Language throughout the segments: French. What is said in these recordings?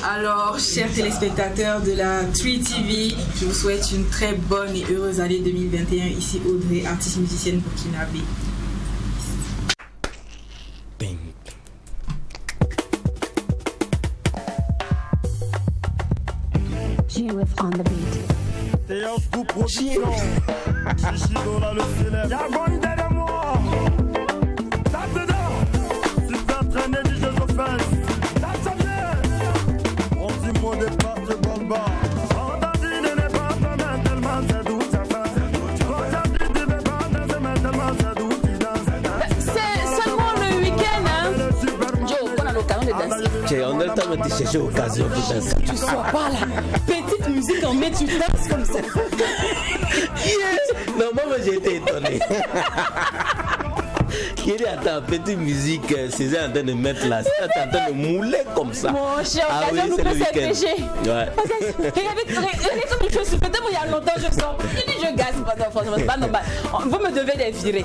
Alors, chers téléspectateurs de la 3TV, je vous souhaite une très bonne et heureuse année 2021. Ici Audrey, artiste musicienne burkinabé. G-Riff on the beat. Théo Coupe Production. Chichido là le célèbre. Y'a bon derrière moi. Tape dedans. Super traîné du jeu de fesses. Tape ça bien. On dit mon départ de Bomba. On t'a dit de ne pas te mettre tellement c'est d'où ça fait. On t'a dit de ne pas te mettre tellement c'est d'où tu danses. C'est seulement le week-end, hein. Joe, on a l'occasion de danser. On a le temps de chercher l'occasion pour danser. Tu sois pas là. Petite musique en met, tu danses comme ça. Yes. Non, moi j'ai été étonné. Il dit, attends, petite musique, c'est en train de mettre là, c'est en train de mouler comme ça. Mon cher, occasion nous peut s'attacher. Ouais. Regardez comme je suis, peut-être il y a longtemps je sors. Je dis, je gaze, franchement, c'est pas normal. Vous me devez les virer.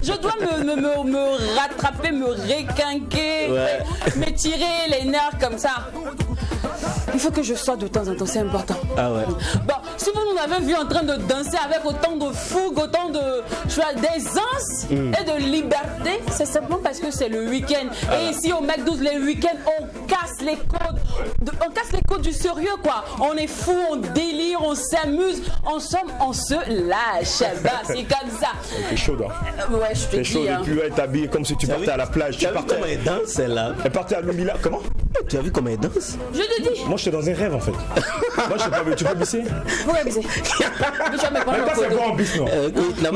Je dois me rattraper, me requinquer, ouais. Me tirer les nerfs comme ça. Il faut que je sorte de temps en temps, c'est important. Ah ouais. Bon, si vous nous avez vu en train de danser avec autant de fougue, autant de d'aisance et de liberté, c'est simplement parce que c'est le week-end. Et ici au McDo, les week-ends, on casse les codes. On casse les codes du sérieux, quoi. On est fou, on délire, on s'amuse. En somme, on se lâche. Bah, c'est comme ça. C'est chaud, hein. Ouais, je te dis. C'est chaud hein. depuis être habillé comme si tu partais à la plage. Tu as vu comment elle danse, celle-là? Elle partait à Lumbila. Comment? Tu as vu comment elle danse? Je te dis. Moi, j'étais dans un rêve en fait. Moi, je sais pas, tu peux bisser? Vous pouvez bisser. Mais tu vas me prendre Mais le quand c'est photo. bon en bis, non? C'est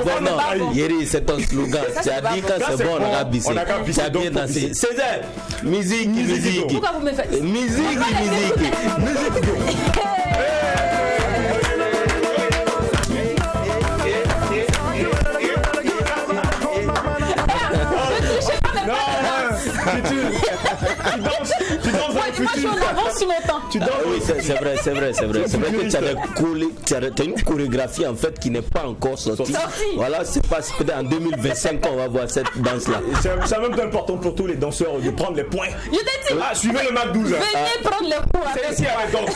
bon, non. Yeri, c'est ton slogan. Tu as dit quand c'est bon, on a bissé. Tu as bien dansé. César, musique. Pourquoi vous me faites? Musique. Tu danses dans le Moi, je suis en avance sur mon temps. Tu danses. Oui, c'est vrai. C'est vrai que tu as une chorégraphie en fait qui n'est pas encore sortie. Voilà, c'est pas peut-être en 2025 qu'on va voir cette danse-là. C'est même important pour tous les danseurs de prendre les points. Je t'ai dit. Ah, suivez le Mac 12. Venez prendre le coup avec. C'est ici à la danse.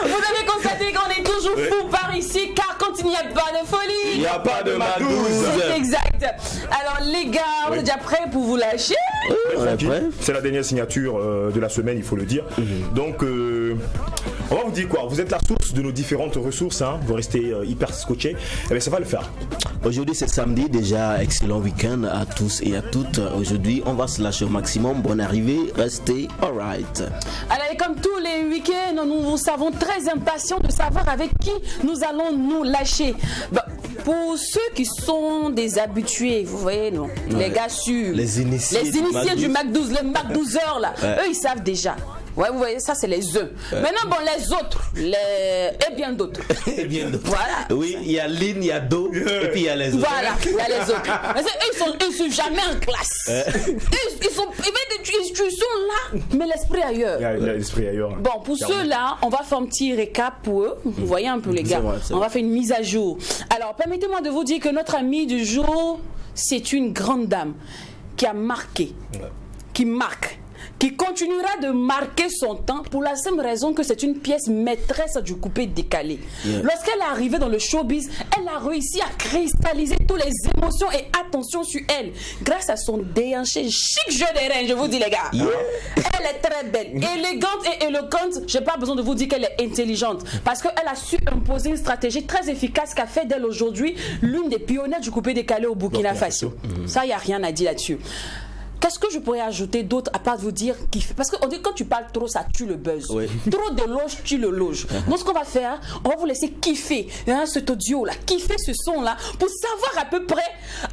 Vous avez constaté qu'on est toujours fou par ici, car quand il n'y a pas de folie, Il n'y a pas de Mac 12. c'est exact. Alors les gars, vous êtes déjà prêts pour vous lâcher? On est prêt. C'est la dernière signature de la semaine, il faut le dire. Donc, on va vous dire quoi? Vous êtes la source de nos différentes ressources, hein. Vous restez hyper scotché. Eh bien, ça va le faire. Aujourd'hui, c'est samedi. Déjà, excellent week-end à tous et à toutes. Aujourd'hui, on va se lâcher au maximum. Bonne arrivée. Restez alright. Alors, et comme tous les week-ends, nous savons très impatients de savoir avec qui nous allons nous lâcher. Bon, pour ceux qui sont des habitués, vous voyez, non, les gars sûrs, les initiés du Mac 12, les Mac 12 heures là, eux ils savent déjà. Ouais, vous voyez, ça c'est les œufs. Maintenant, bon, les autres, et bien d'autres. Voilà. Oui, il y a Lynn, il y a Do, et puis il y a les autres. Voilà, il y a les autres. Mais ils sont jamais en classe. Ils sont là, mais l'esprit ailleurs. Il y a l'esprit ailleurs. Bon, pour ceux-là, on va faire un petit récap pour eux. Vous voyez un peu les gars. On va faire une mise à jour. Alors, permettez-moi de vous dire que notre amie du jour, c'est une grande dame qui a marqué, qui marque, qui continuera de marquer son temps pour la simple raison que c'est une pièce maîtresse du coupé décalé. Lorsqu'elle est arrivée dans le showbiz, elle a réussi à cristalliser toutes les émotions et attention sur elle grâce à son déhanché chic jeu des reins, je vous dis les gars. Elle est très belle, élégante et éloquente. J'ai pas besoin de vous dire qu'elle est intelligente parce qu'elle a su imposer une stratégie très efficace qui a fait d'elle aujourd'hui l'une des pionnières du coupé décalé au Burkina Faso. Ça, il n'y a rien à dire là-dessus. Qu'est-ce que je pourrais ajouter d'autre à part vous dire kiffer? Parce qu'on dit que quand tu parles trop, ça tue le buzz. Oui. Trop de loge tue le loge. Donc ce qu'on va faire, on va vous laisser kiffer cet audio-là, kiffer ce son-là, pour savoir à peu près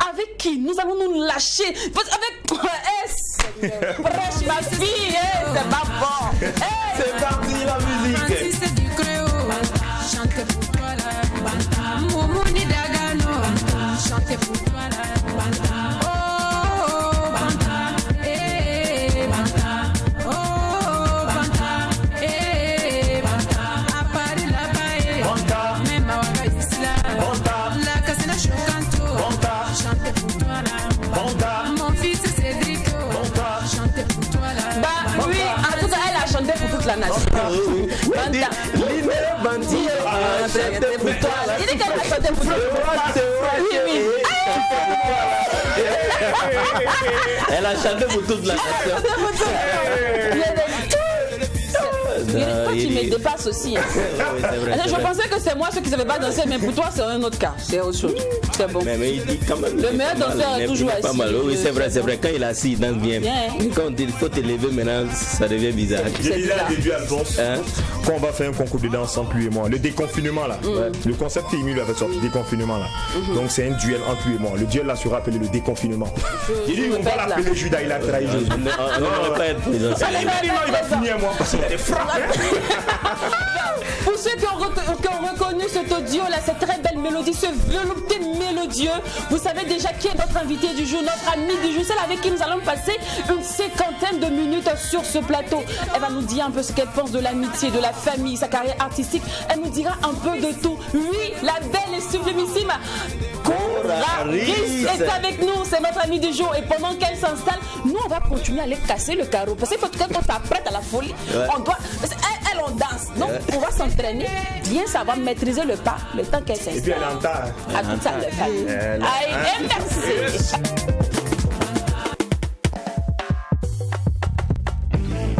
avec qui nous allons nous lâcher. Avec Fresh, ma fille, c'est pas bon. C'est parti la musique. C'est du créole, chantez pour toi là. Moumouni Dagano, chantez pour toi là. Oh, Banta, eh, Banta. Oh, Banta, eh, Banta. À Paris là-bas, Banta. même à Ouagaïsla. Banta. La Cassina Chocanto, Banta. chantez pour toi là. Banta. Mon fils Cédrico, Banta. chantez pour toi là. Bah oui, en tout cas, elle a chanté pour toute la nation. Banta. Bandi a chanté pour toi. Il dit qu'elle a chanté pour toute la nation. Oui, oui. Elle a chanté pour toute la nation. Toi, tu me dépasses aussi. Hein. Oui, c'est vrai, Je pensais que c'est moi ceux qui ne savaient pas danser, mais pour toi, c'est un autre cas. C'est autre chose. C'est bon. Mais il dit quand même. Le meilleur danseur est toujours pas assis. mal. Oui, c'est vrai. Quand il est assis, il danse bien. Bien. Quand on dit il faut te lever maintenant, ça devient bizarre. J'ai dit à début Alphonse, Hein? quand on va faire un concours de danse entre lui et moi, le déconfinement là, le concept Emile lui avait sorti, déconfinement là. Donc c'est un duel entre lui et moi. Le duel là sera appelé le déconfinement. Il dit on va l'appeler Judas, il a trahi Jésus. On ne va pas être présent. Il va finir moi parce qu'il a des frappes. Pour ceux qui ont reconnu cet audio-là, cette très belle mélodie, ce velouté mélodieux, vous savez déjà qui est notre invité du jour, notre ami du jour, celle avec qui nous allons passer une cinquantaine de minutes sur ce plateau. Elle va nous dire un peu ce qu'elle pense de l'amitié, de la famille, sa carrière artistique. Elle nous dira un peu de tout. Oui, la belle et sublimissime Coraris est avec nous, c'est notre ami du jour. Et pendant qu'elle s'installe, nous on va continuer à aller casser le carreau. Parce qu'il faut que quand on t'apprête à la folie, on doit... Elle, on danse. Donc on va s'entraîner, bien savoir maîtriser le pas, le temps qu'elle s'installe. Et puis elle est en tas. À tout ça, le famille. Aïe, merci.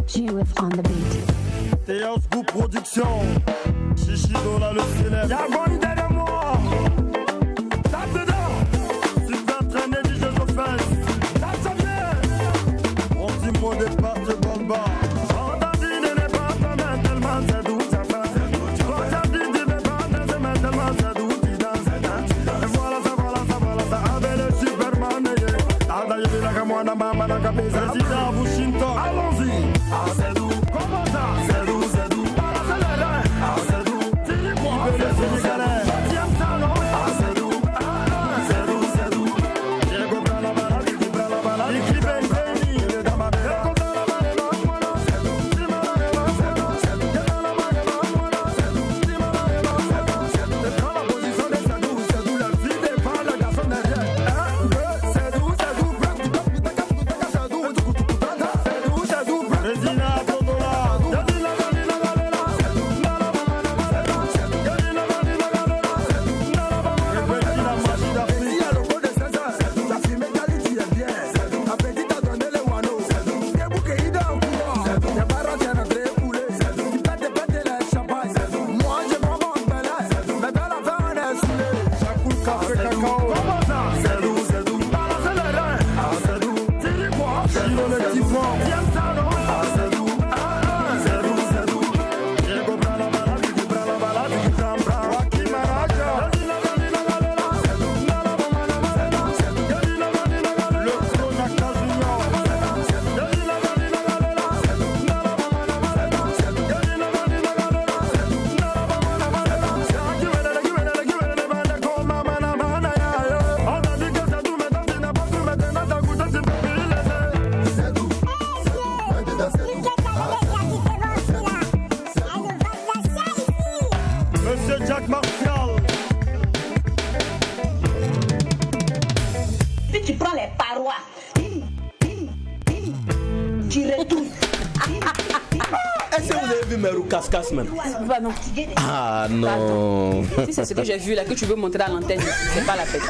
G-With on the beat. Théos Group Production, Chichi Dola le célèbre. Y'a bon derrière moi. Tape dedans. Super traîné DJ Jofes. Tape ça bien. On dit mot départ de Bomba. On t'a dit de ne pas te mettre tellement c'est doux ça fait. On t'a dit de ne pas te mettre tellement c'est doux tu danses. Et voilà ça. Avec le Superman. Adaye de la Gamouana Mama la cabeza. Président Washington. Allons-y. Ah c'est doux. Comment ça? C'est doux. C'est le rein. Ah c'est doux. Dis-moi. Le Sénégalais. Tiens ça non. Ah c'est doux. C'est doux. Diego prend la balle. Diego prend la balle. Il crie Benjeni. Il est dans ma belle. Il compte la balle. C'est doux. Dis-moi la balle. C'est doux. Il est dans la balle. C'est doux. Dis-moi la balle. C'est doux. C'est dans la position de c'est doux. C'est doux. La fille défend le garçon derrière. C'est doux. C'est doux. C'est doux. Regina Kotola. Monsieur Jack Martial. Puis tu prends les parois, tu retournes. Est-ce que vous avez vu Merou Cascas même? Bah non. Ah non. Si c'est ce que j'ai vu là, que tu veux montrer à l'antenne, c'est pas la peine.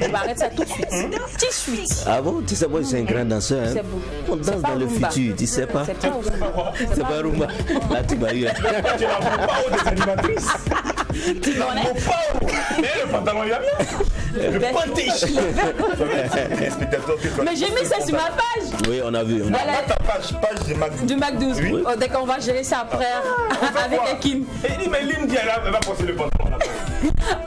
On va arrêter ça tout de suite. Tout de suite. Ah bon? Tu sais, moi je suis un grand danseur. Hein? C'est bon. On danse pas dans le Rumba. futur, tu sais pas? C'est pas Rumba. C'est pas Rumba. Là tu m'as eu. Tu n'as pas des animatrices. Mais le pantalon, il va bien. Le panté. Mais j'ai mis ça sur ma page. Oui, on a vu. Voilà. Ta page de Mac. Du Mac 12. Oui. Oh, d'accord, on va gérer ça après avec Hakim. Il dit, mais Lim dit, elle va passer le pantalon.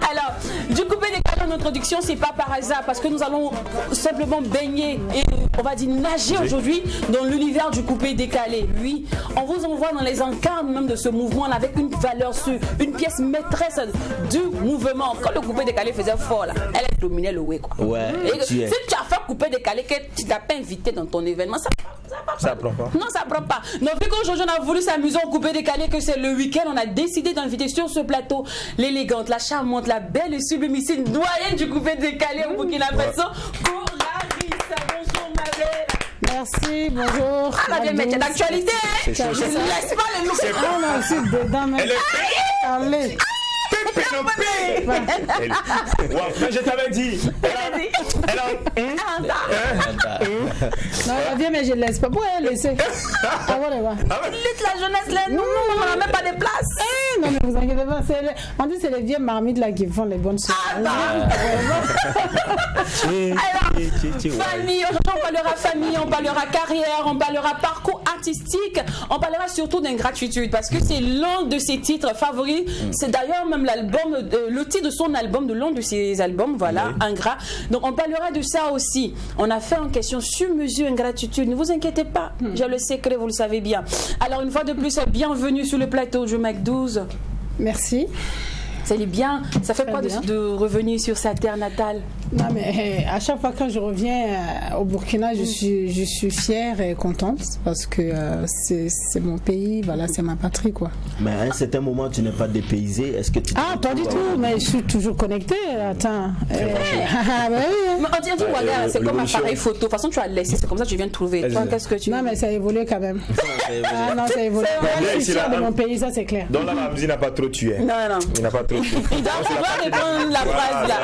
Alors, du coupé décalé en introduction, c'est pas par hasard parce que nous allons simplement baigner et on va dire nager aujourd'hui dans l'univers du coupé décalé. Oui, on vous envoie dans les incarnes même de ce mouvement avec une valeur sûre, une pièce maîtresse du mouvement. Quand le coupé décalé faisait fort là, elle dominait le way quoi. Ouais. Et si tu as fait coupé décalé que tu t'as pas invité dans ton événement, ça prend pas. Non, ça prend pas. Donc, vu qu'aujourd'hui on a voulu s'amuser au coupé décalé, que c'est le week-end, on a décidé d'inviter sur ce plateau l'élégante, la charmante, la belle et sublimissime doyenne du coupé décalé au Burkina Faso, Corarissa. Bonjour ma belle. Merci, bonjour. Ah, la vieille métier d'actualité. C'est chaud. Je laisse pas les loups. Ah non, c'est dedans, mais. Elle est allez. Mais je t'avais dit. Non, elle vient, mais je ne laisse pas. Pourquoi elle laisser? Ah, voilà, va. Lutte la jeunesse, là. Non, on n'a même pas de place. Non, mais vous inquiétez pas. On dit que c'est les vieilles marmites là qui font les bonnes choses. Alors, famille, aujourd'hui on parlera famille, on parlera carrière, on parlera parcours artistique, on parlera surtout d'ingratitude parce que c'est l'un de ses titres favoris. C'est d'ailleurs même l'album, le titre de son album, de l'un de ses albums, voilà, Ingrat. Donc on parlera de ça aussi. On a fait en question sur mesure ingratitude. Ne vous inquiétez pas, j'ai le secret, vous le savez bien. Alors une fois de plus, bienvenue sur le plateau du Mac 12. Merci. Ça allait bien. Ça fait quoi de revenir sur sa terre natale? Non, mais à chaque fois que je reviens au Burkina, je suis fière et contente parce que c'est mon pays, voilà, c'est ma patrie, quoi. Mais à un certain moment, tu n'es pas dépaysé. Est-ce que tu pas du tout, mais je suis toujours connectée. Attends. Mais on dit, regarde, c'est comme un appareil photo. De toute façon, tu as laissé, c'est comme ça que je viens de trouver. Toi, qu'est-ce que tu. Non, mais ça a évolué quand même. Ah non, ça a évolué. Je suis fière de mon pays, ça c'est clair. Donc là, la musique n'a pas trop tué. Non. Il n'a pas trop tué. Il doit répondre la phrase là.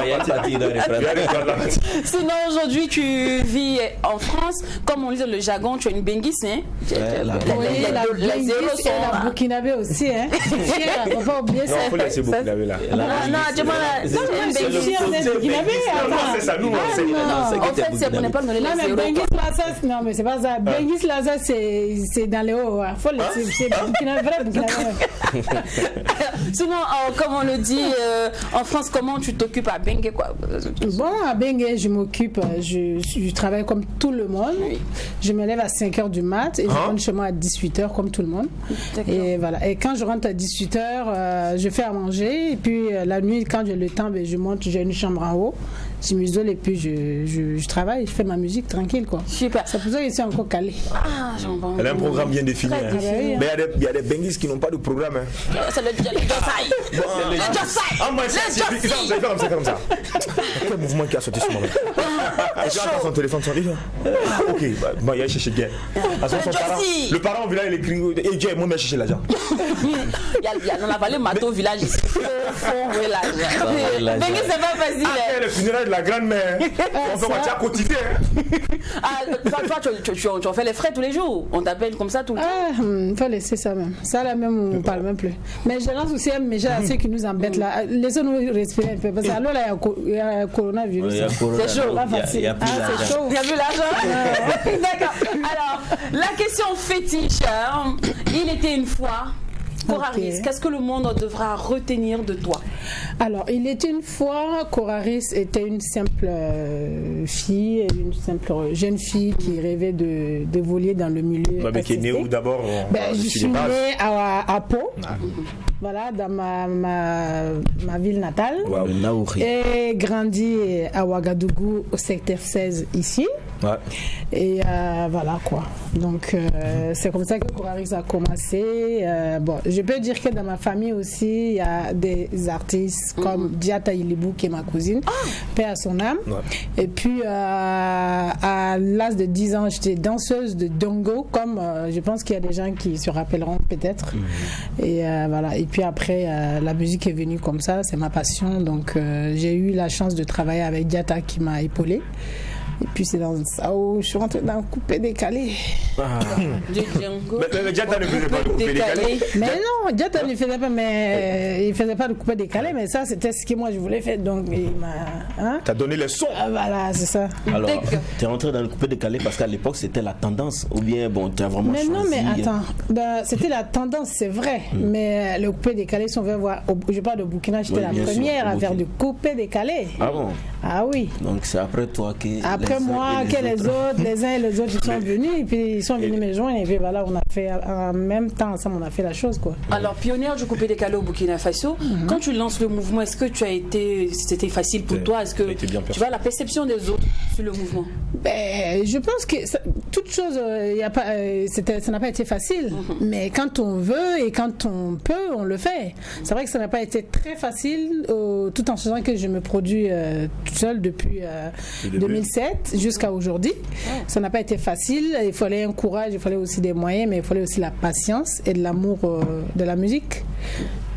Sinon, aujourd'hui, tu vis en France. Comme on dit le jargon, tu es une benguis, hein? Oui, la benguis et la burkinabé aussi, hein? On ne va pas oublier ça. Non, il faut laisser burkinabé là. Non, dis-moi, c'est une benguis, c'est burkinabé. C'est ça, nous, on sait. En fait, c'est pour ne pas nous laisser. Non, mais benguis là, ça, non, mais c'est pas ça. Benguis là, ça, c'est dans les hauts. Il faut laisser. C'est burkinabé, vrai burkinabé. Sinon, comme on le dit, en France, comment tu t'occupes à Bengue, quoi? Bon, à Bengue, je m'occupe, je travaille comme tout le monde. Oui. Je me lève à 5h du mat et je rentre chez moi à 18h comme tout le monde. Et voilà. Et quand je rentre à 18h, je fais à manger. Et puis la nuit, quand j'ai le temps, je monte, j'ai une chambre en haut. Je m'isole et puis je travaille, je fais ma musique tranquille, quoi. Super. C'est pour ça que je suis encore calée. Ah, j'en Elle a un programme bien défini. Hein. Mais il y a des benguis qui n'ont pas de programme. Hein. C'est le C'est comme ça. Quel mouvement qui a sauté sur moi? Tu as son téléphone sur lui. Ok, il a cherché Guy. Le parent au village, il écrit et Dieu, moi, je cherche l'argent. Il y a dans la vallée Mato village, fond village. Bengue, c'est pas facile. Le funérail de la grand-mère. On fait quoi? Tu as cotisé. Toi, tu en fais les frais tous les jours. On t'appelle comme ça tout le temps. Il faut laisser ça même. Ça là même, on ne parle même plus. Mais je lance aussi un message à ceux qui nous embêtent là. Laissez-nous respirer un peu. Parce que là, il y a coronavirus. C'est chaud. Il y a plus d'argent. C'est chaud. Il y a plus l'argent. D'accord. Alors, la question fétiche. Il était une fois. Coraris, qu'est-ce que le monde devra retenir de toi? Alors, il était une fois, Coraris était une simple fille, une simple jeune fille qui rêvait d'évoluer dans le milieu. Mais qui est née où d'abord? Je suis née à Pau, voilà, dans ma ville natale, et grandi à Ouagadougou, au secteur 16 ici. Ouais. Et voilà quoi. Donc c'est comme ça que Coraris a commencé. Bon, je peux dire que dans ma famille aussi, il y a des artistes comme Diata Ilibou qui est ma cousine, paix à son âme. Ouais. Et puis à l'âge de 10 ans, j'étais danseuse de dongo, comme je pense qu'il y a des gens qui se rappelleront peut-être. Et voilà. Et puis après, la musique est venue comme ça, c'est ma passion. Donc j'ai eu la chance de travailler avec Diata qui m'a épaulée. Et puis c'est dans ça où je suis rentrée dans le coupé décalé. Mais Diata ne faisait pas de coupé décalé. Mais non, Diata ne faisait pas, mais il faisait pas de coupé décalé, mais ça c'était ce que moi je voulais faire, donc il m'a. T'as donné les sons. Voilà, c'est ça. Alors, t'es rentré dans le coupé décalé parce qu'à l'époque c'était la tendance, ou bien bon, t'as vraiment mais choisi. Non, mais attends, c'était la tendance, c'est vrai, mais le coupé décalé, si on veut voir, je parle de Burkina, j'étais la première à faire du coupé décalé. Ah bon? Ah oui. Donc c'est après toi que. Après moi, que les autres, les uns et les autres, ils sont venus, et puis ils sont venus me joindre, et puis voilà, on a fait en même temps ensemble, on a fait la chose, quoi. Alors, pionnière du coupé décalé au Burkina Faso, quand tu lances le mouvement, est-ce que c'était facile pour toi? Est-ce que tu vois la perception des autres sur le mouvement? Ben, je pense que toute chose, ça n'a pas été facile, mais quand on veut et quand on peut, on le fait. C'est vrai que ça n'a pas été très facile, tout en sachant que je me produis toute seule depuis 2007 jusqu'à aujourd'hui. Ça n'a pas été facile, il fallait un courage, il fallait aussi des moyens, mais il fallait aussi la patience et de l'amour de la musique.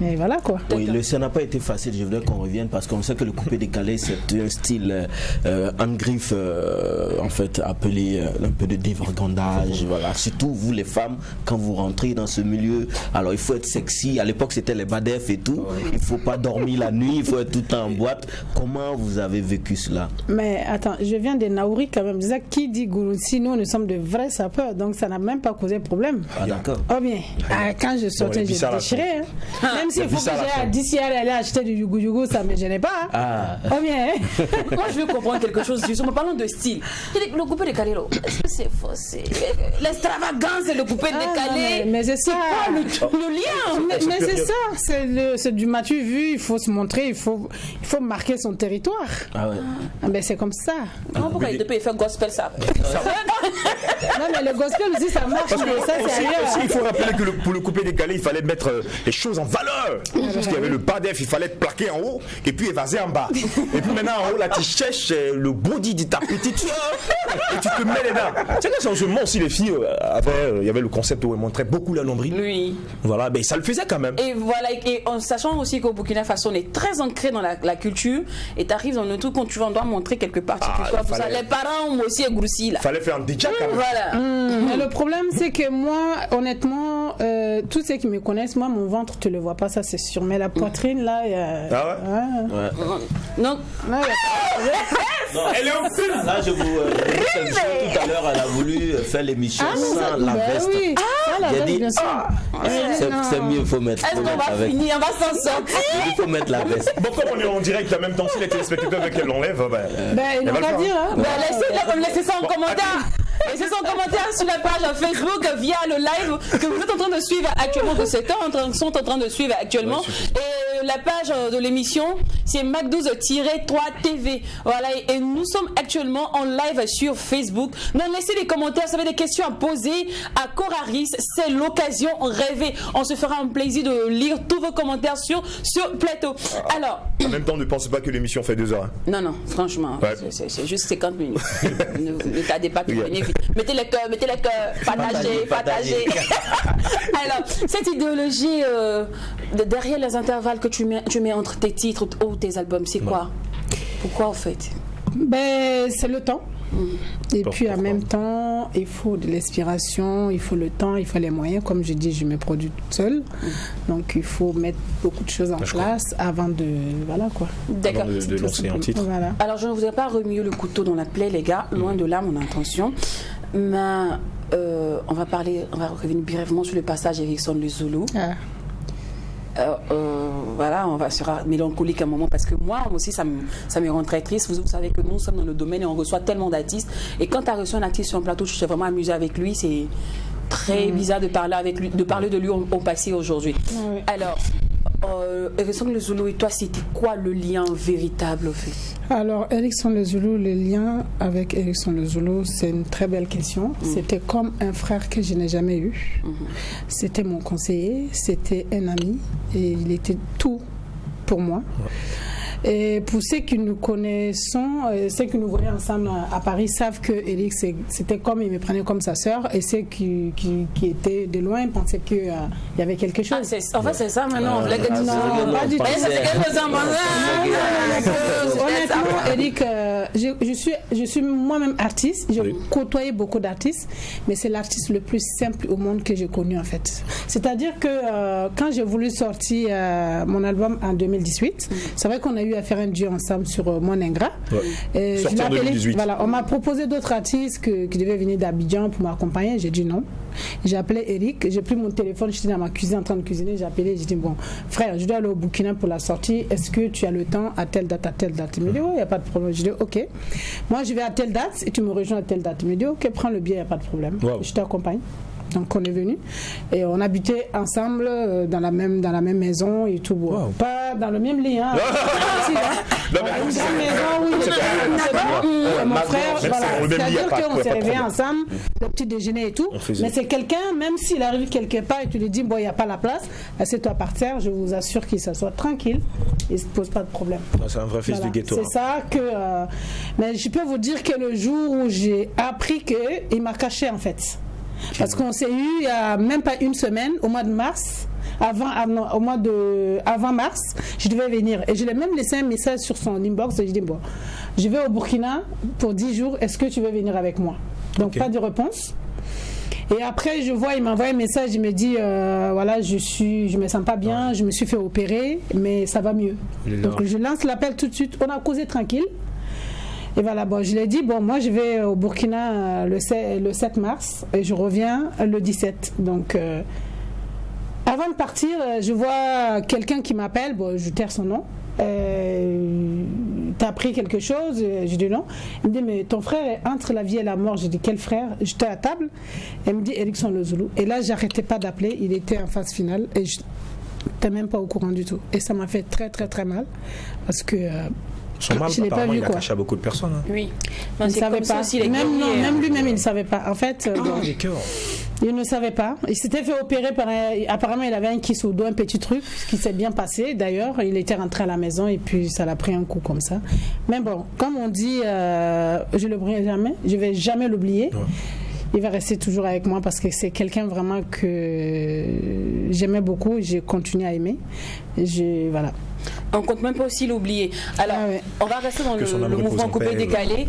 Et voilà quoi. Oui, ça n'a pas été facile, je voudrais qu'on revienne parce qu'on sait que le coupé décalé c'est un style en griffe en fait appelé un peu de dévergondage, voilà. Surtout vous les femmes, quand vous rentrez dans ce milieu, alors il faut être sexy, à l'époque c'était les badef et tout, il faut pas dormir la nuit, il faut être tout le temps en boîte. Comment vous avez vécu cela? Mais attends, je viens de Naouri quand même, déjà qui dit Gouroussi, nous sommes de vrais sapeurs, donc ça n'a même pas causé problème. Ah d'accord. Oh bien, quand je sortais je déchirais, même s'il faut que j'aille à 10 aller acheter du yougou, ça ne me gênait pas. Oh bien. Moi je veux comprendre quelque chose, justement, parlons de style. Le coupé décalé, est-ce que c'est faux? L'extravagance et le coupé décalé. Mais c'est ça. C'est quoi le lien? Mais c'est ça, c'est du m'as-tu vu, il faut se montrer, il faut marquer son territoire. Ah ouais. Ben c'est comme ça. Pourquoi il peut faire gospel ça? Non mais le gospel aussi ça marche, mais ça c'est ailleurs. Il faut rappeler que pour le coupé décalé, il fallait mettre les choses en valeur. Parce qu'il y avait le badef, il fallait être plaqué en haut et puis évaser en bas. Et puis maintenant en haut là tu cherches le body de ta petite soeur et tu te mets les dents. Tu sais que en ce moment aussi les filles il y avait le concept où elles montraient beaucoup la nombril. Oui. Voilà, mais ça le faisait quand même. Et voilà, et en sachant aussi qu'au Burkina Faso on est très ancré dans la culture et tu arrives dans le truc quand tu vas, on doit montrer quelque part. Les parents ont aussi groussi là. Fallait faire un déjà quand même. Voilà. Mais le problème c'est que moi honnêtement tous ceux qui me connaissent, moi mon ventre tu le vois pas, ça c'est sûr, mais la poitrine là ouais. Non. Non, elle est au film. Là, je vous dis tout à l'heure, elle a voulu faire l'émission sans la veste. Oui. La veste, dit, bien sûr. C'est mieux, il faut mettre. Est-ce qu'on va finir? On va s'en sortir. Il faut mettre la veste. Bon, comme on est en direct en même temps, si les téléspectateurs veulent qu'elle l'enlève, ils n'ont pas à dire. Laissez ça en commentaire. Laissez ça en commentaire sur la page Facebook via le live que vous êtes en train de suivre actuellement, que certains sont en train de suivre actuellement. Et la page de l'émission, c'est Mac12-3TV. Voilà, et nous sommes actuellement en live sur Facebook. Donc laissez des commentaires, ça fait des questions à poser à Coraris. C'est l'occasion rêvée. On se fera un plaisir de lire tous vos commentaires sur ce plateau. Alors. En même temps, ne pensez pas que l'émission fait 2 heures. Hein. Non, franchement, c'est juste 50 minutes. Ne tardez pas, tout venez vite. Mettez les cœurs, partagez. Alors, cette idéologie derrière les intervalles que tu mets entre tes titres ou tes albums, c'est quoi? Pourquoi en fait? Ben, c'est le temps. Et puis en même temps, il faut de l'inspiration, il faut le temps, il faut les moyens. Comme je dis, je me produis toute seule. Donc il faut mettre beaucoup de choses en place avant de... Voilà quoi. D'accord. Avant de lancer un titre. Voilà. Alors je ne vous ai pas remis le couteau dans la plaie, les gars. Loin de là, mon intention. Mais on va revenir brièvement sur le passage Erickson Le Zulu. Voilà, on va sera mélancolique à un moment parce que moi aussi ça me rend très triste. Vous savez que nous sommes dans le domaine et on reçoit tellement d'artistes. Et quand tu as reçu un artiste sur un plateau, tu t'es vraiment amusé avec lui. C'est très bizarre de parler avec lui, de parler de lui au passé aujourd'hui. Alors, Erickson Le Zulu et toi, c'était quoi le lien véritable au fait? Alors, Erickson Le Zulu, le lien avec Erickson Le Zulu, c'est une très belle question. C'était comme un frère que je n'ai jamais eu. C'était mon conseiller, c'était un ami et il était tout pour moi. Et pour ceux qui nous connaissons, ceux qui nous voyaient ensemble à Paris savent que Eric, c'était comme, il me prenait comme sa sœur, et ceux qui étaient de loin pensaient qu'il y avait quelque chose. En fait, c'est ça maintenant. Non, pas du tout. Honnêtement, Eric, je suis moi-même artiste. J'ai côtoyé beaucoup d'artistes, mais c'est l'artiste le plus simple au monde que j'ai connu en fait. C'est-à-dire que quand j'ai voulu sortir mon album en 2018, c'est vrai qu'on a eu à faire un duo ensemble sur Mon Ingrat. Ouais. Sorti en 2018. Voilà, on m'a proposé d'autres artistes qui devaient venir d'Abidjan pour m'accompagner. J'ai dit non. J'ai appelé Eric, j'ai pris mon téléphone, j'étais dans ma cuisine en train de cuisiner, j'ai appelé, j'ai dit bon frère, je dois aller au Burkina pour la sortie, est-ce que tu as le temps à telle date, il me dit oui, il n'y a pas de problème. Je dis ok, moi je vais à telle date et tu me rejoins à telle date. Il me dit ok, prends le billet, il n'y a pas de problème. Wow. Je t'accompagne. Donc on est venu et on habitait ensemble dans la même maison et tout. Wow. Pas dans le même lit, hein. Dans la même maison, oui. C'est mon frère. Voilà. C'est-à-dire qu'on s'est réveillés ensemble, le petit déjeuner et tout. Mais c'est quelqu'un, même s'il arrive quelque part et tu lui dis bon, il n'y a pas la place, assieds-toi par terre, je vous assure qu'il s'assoit tranquille, il ne se pose pas de problème. C'est un vrai fils du ghetto. C'est ça que. Mais je peux vous dire que le jour où j'ai appris qu'il m'a caché en fait. Parce qu'on s'est eu il n'y a même pas une semaine, au mois de mars, avant mars, je devais venir. Et je lui ai même laissé un message sur son inbox et je dis bon, je vais au Burkina pour 10 jours, est-ce que tu veux venir avec moi? Donc pas de réponse. Et après, je vois, il m'envoie un message, il me dit voilà, je me sens pas bien, je me suis fait opérer, mais ça va mieux. Donc je lance l'appel tout de suite, on a causé tranquille. Et voilà, bon, je lui ai dit, bon, moi je vais au Burkina le 7 mars et je reviens le 17. Donc, avant de partir, je vois quelqu'un qui m'appelle, bon, je taire son nom. T'as appris quelque chose? Je dis non. Il me dit, mais ton frère est entre la vie et la mort. Je dis, quel frère? J'étais à table. Elle me dit, Erickson Le Zoulou. Et là, j'arrêtais pas d'appeler. Il était en phase finale et je n'étais même pas au courant du tout. Et ça m'a fait très, très, très mal parce que. Son mal, je l'ai pas vu, il a caché à beaucoup de personnes. Hein. Oui. Il ne savait pas. Même lui-même, il ne savait pas. En fait, il ne savait pas. Il s'était fait opérer apparemment, il avait un kiss au dos, un petit truc, ce qui s'est bien passé. D'ailleurs, il était rentré à la maison et puis ça l'a pris un coup comme ça. Mais bon, comme on dit, je ne l'oublierai jamais. Je ne vais jamais l'oublier. Ouais. Il va rester toujours avec moi parce que c'est quelqu'un vraiment que j'aimais beaucoup. J'ai continué à aimer. Voilà. On compte même pas aussi l'oublier. Alors, on va rester dans le mouvement coupé-décalé.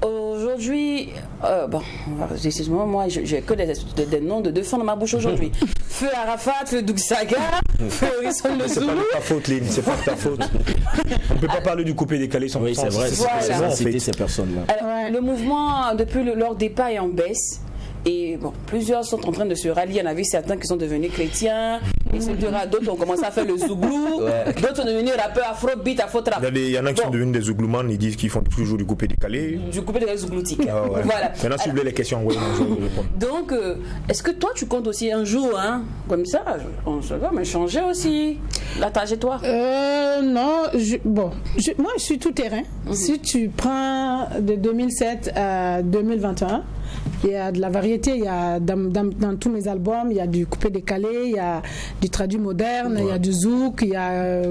Aujourd'hui, bon, excuse-moi, moi, j'ai que des noms de deux femmes dans ma bouche aujourd'hui. Feu Arafat, Feu Dougsaga, Feu Hérisson Le Zoulou. C'est pas ta faute, Lynn, c'est pas ta faute. On ne peut pas parler du coupé-décalé sans. Oui, c'est vrai, c'est citer ces personnes-là. Alors, le mouvement, depuis leur départ, est en baisse. Et bon, plusieurs sont en train de se rallier. Il y en avait certains qui sont devenus chrétiens, etc. D'autres ont commencé à faire le zouglou. D'autres sont devenus rappeurs afrobeat, afro-trap. Il y en a qui sont devenus des zougloumans, ils disent qu'ils font toujours du coupé-décalé. Du coupé-décalé zougloutique. Voilà. Maintenant, si vous voulez les questions, oui, je vais répondre. Donc, est-ce que toi, tu comptes aussi un jour, hein, comme ça, on se va, mais changer aussi la trajectoire? Non, moi, je suis tout terrain. Si tu prends de 2007 à 2021, il y a de la variété, il y a dans tous mes albums, il y a du coupé-décalé, il y a du traduit moderne, il y a du zouk, il y a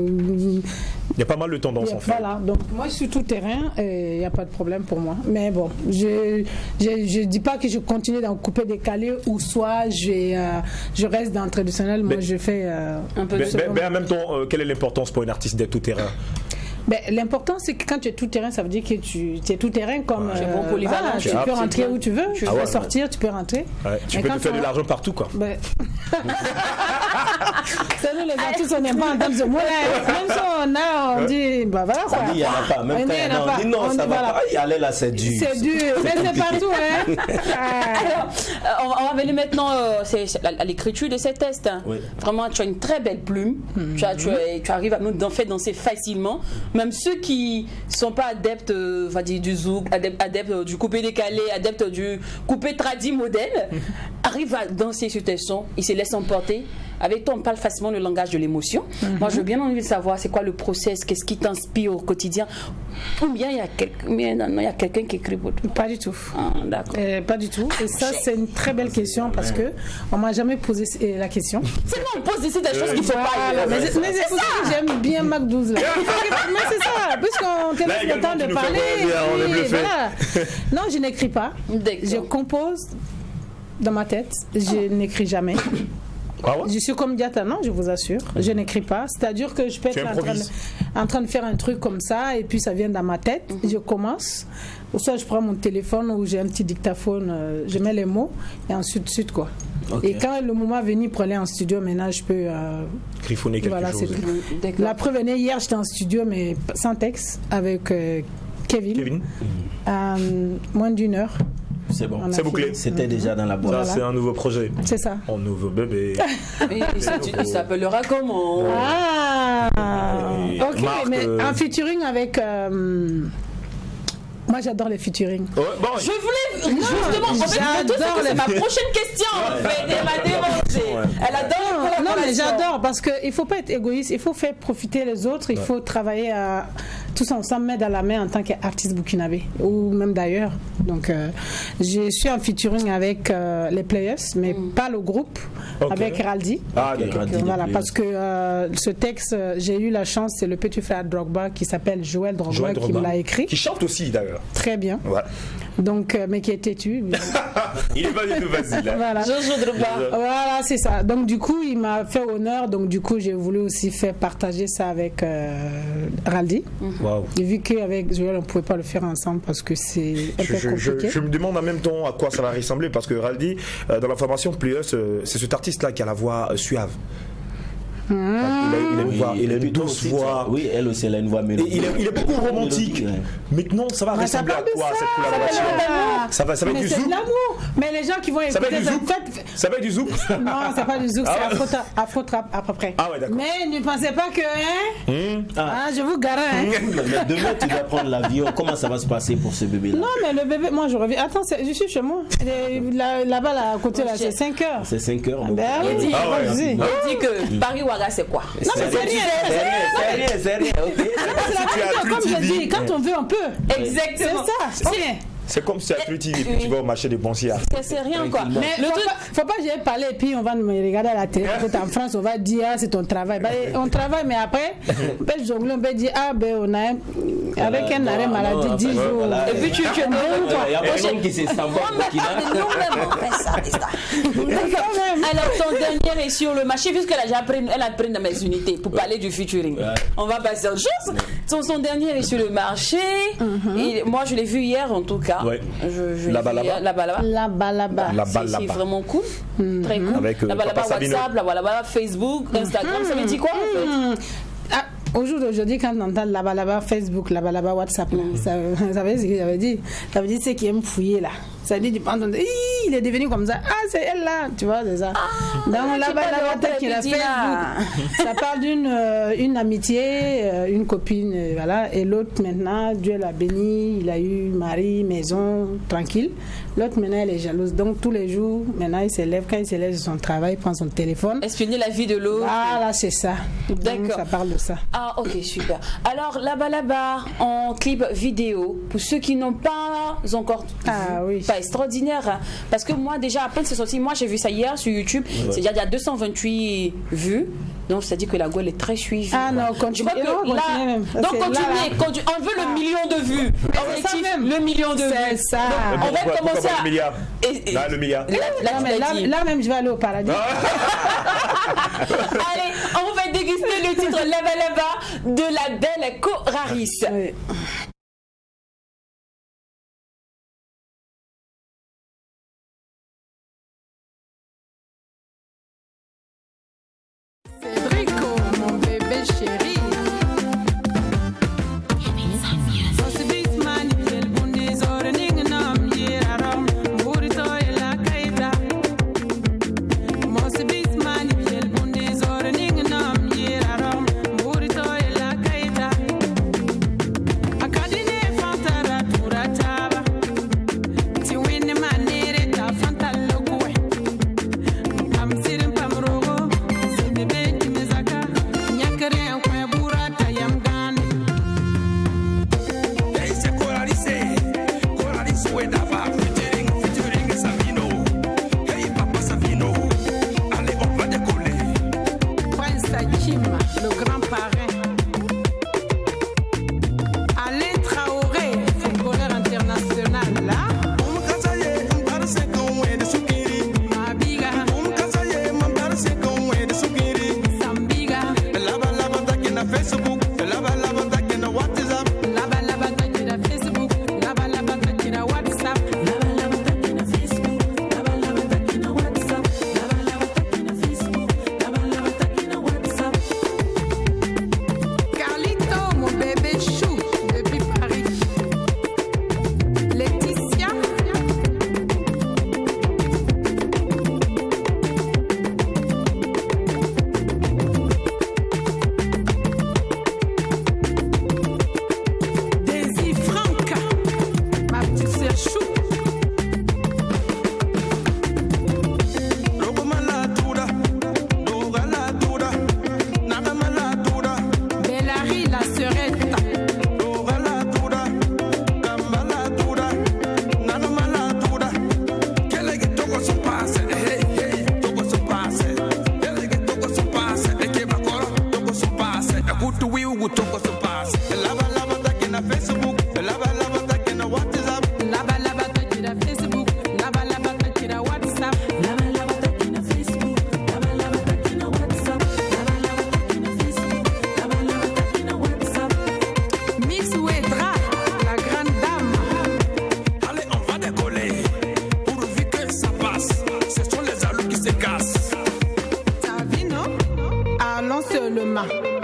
pas mal de tendances en fait. Voilà, donc moi je suis tout terrain et il n'y a pas de problème pour moi. Mais bon, je dis pas que je continue dans le coupé-décalé ou soit je reste dans le traditionnel, moi je fais un peu de mais en même temps, quelle est l'importance pour un artiste d'être tout terrain? L'important, c'est que quand tu es tout terrain, ça veut dire que tu es tout terrain comme. Tu es bon polyvalent. Tu peux rentrer où tu veux. Tu peux sortir, tu peux rentrer. Tu peux te faire de l'argent partout, quoi. C'est nous, les artistes, on n'aime pas entendre ce mot-là. Même si on dit, voilà quoi. Il n'y en a pas. Même quand on dit non, ça va pas y aller là, c'est dur. C'est dur, mais c'est partout, hein. Alors, on va venir maintenant à l'écriture de ces tests. Vraiment, tu as une très belle plume. Tu arrives à nous faire danser facilement. Même ceux qui ne sont pas adeptes du zouk, adeptes du coupé décalé, adeptes du coupé tradi modèle, arrive à danser sur tes sons, il se laisse emporter. Avec toi, on parle facilement le langage de l'émotion. Moi, je veux bien envie de savoir c'est quoi le process, qu'est-ce qui t'inspire au quotidien. Ou bien il y a quelqu'un qui écrit pour toi. Pas du tout. Ah, d'accord. Pas du tout. Et ça, c'est une très belle question parce que on m'a jamais posé la question. C'est nous, on pose ici des choses qu'il ne faut pas. Mais c'est pour ça que j'aime bien Mac 12 là. Mais c'est ça, puisqu'on te laisse le temps de parler. Voilà. Non, je n'écris pas. Je compose dans ma tête. Je n'écris jamais. Ah ouais? Je suis comme Diata, non, je vous assure. Je n'écris pas. C'est-à-dire que je peux être en train de faire un truc comme ça et puis ça vient dans ma tête. Je commence. Ou soit je prends mon téléphone ou j'ai un petit dictaphone, je mets les mots et ensuite quoi. Okay. Et quand le moment est venu pour aller en studio, maintenant je peux griffonner quelque chose. La preuve est née, hier j'étais en studio mais sans texte avec Kevin. Moins d'une heure. C'est bon, c'est bouclé. C'était déjà dans la boîte. Ça, c'est un nouveau projet. C'est ça. Un nouveau bébé. Il s'appellera comment? Ok, Marc, mais un featuring avec. Moi, j'adore les featuring. Ouais, bon, je voulais justement. C'est ma prochaine question. En fait, elle m'a démonté. Elle adore. Non, mais j'adore parce qu'il faut pas être égoïste. Il faut faire profiter les autres. Il faut travailler tous ensemble, main dans la main en tant qu'artiste burkinabé ou même d'ailleurs. Donc, je suis en featuring avec les Players, mais pas le groupe, avec Raldi. Ah, d'accord. Voilà, parce que ce texte, j'ai eu la chance, c'est le petit frère Drogba qui s'appelle Joël Drogba qui me l'a écrit. Qui chante aussi d'ailleurs. Très bien. Ouais. Donc, mais qui est têtu. Il est pas du tout facile. Voilà. Voilà, c'est ça. Donc, du coup, il m'a fait honneur. Donc, du coup, j'ai voulu aussi faire partager ça avec Raldi. Wow. Et vu qu'avec Joël, on ne pouvait pas le faire ensemble parce que c'est un peu compliqué. Je me demande en même temps à quoi ça va ressembler parce que Raldi, dans la formation Players, c'est cet artiste-là qui a la voix suave. Il a une douce voix. Oui, elle aussi, elle a une voix mélodique. Il est beaucoup romantique. Maintenant, ça va ressembler à quoi cette collaboration? Ça va être du zouk. C'est de l'amour. Mais les gens qui vont écouter ça va être du zouk. Non, c'est pas du zouk, c'est afro-trap à peu près. Ah ouais, d'accord. Mais ne pensez pas que je vous garantis. Mais demain, tu vas prendre l'avion. Comment ça va se passer pour ce bébé-là? Non, mais le bébé, moi je reviens. Attends, je suis chez moi. Là-bas, là, à côté, là, c'est 5 heures. C'est 5 heures. Ben oui, il dit que Paris c'est quoi? Non, mais c'est rien. Ok. Comme je dis, quand on veut, on peut. Exactement. C'est ça. C'est comme si à True TV, puis tu vas au marché des Boncières. C'est rien quoi. Mais faut pas que j'aille parler et puis on va me regarder à la télé. En France, on va dire c'est ton travail. On travaille, mais après, on peut jongler, on peut dire on a avec un arrêt maladie 10 jours. Et puis tu es bon. Il y a personne qui s'est sympa. Alors ton dernier est sur le marché, puisqu'elle a pris dans mes unités pour parler du featuring. On va passer à autre chose. Son dernier est sur le marché. Et moi, je l'ai vu hier en tout cas. Ouais. La balaba. C'est vraiment cool. Très cool. Avec, la balaba WhatsApp, la balaba Facebook, Instagram. Ça veut dire quoi en fait? Au jour d'aujourd'hui, quand on entend la balaba Facebook, la balaba WhatsApp, ça veut dire ce que j'avais dit. Ça veut dire c'est qui aime fouiller là. Ça veut dire du penses, il est devenu comme ça. Ah, c'est elle là, tu vois, c'est ça. Donc la balaba qui a Facebook, ça parle d'une amitié, une copine, voilà. Et l'autre maintenant, Dieu l'a béni, il a eu mari, maison, tranquille. L'autre maintenant, elle est jalouse. Donc tous les jours, maintenant, il se lève. Quand il se lève de son travail, il prend son téléphone. Espionner la vie de l'autre. Voilà, c'est ça. D'accord. Ça parle de ça. Ah, ok, super. Alors, la balaba en clip vidéo, pour ceux qui n'ont pas encore vu, pas extraordinaire. Hein, parce que moi, déjà, à peine c'est sorti, moi j'ai vu ça hier sur YouTube, c'est déjà il y a 228 vues. Donc, c'est-à-dire que la gueule est très suivie. Ah non, continue. Donc, continuez. On veut le million de vues. Objectif, le million de vues. C'est ça. On va commencer à... Le milliard. Là, le milliard. Là même, je vais aller au paradis. Allez, on va déguster le titre Laba Laba de la belle Coraris. Oui. I Mama.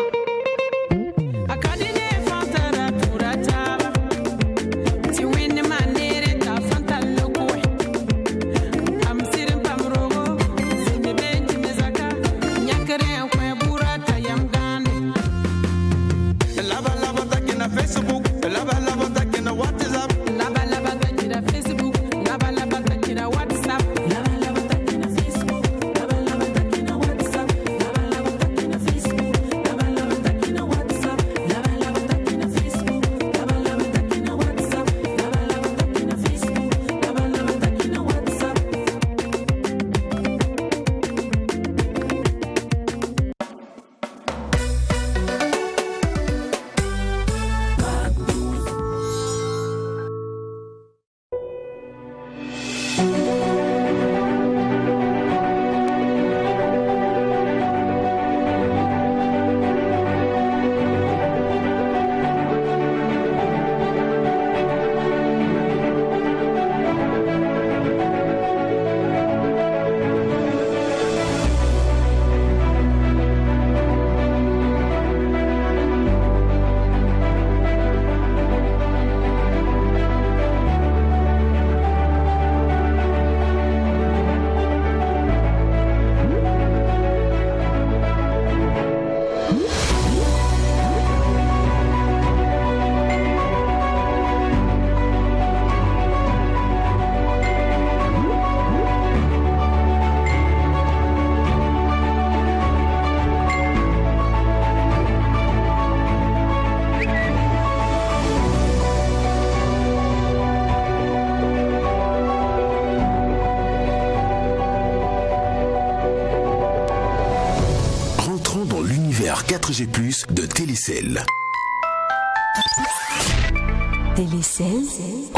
l'univers 4G+ de Télécell. Télécell,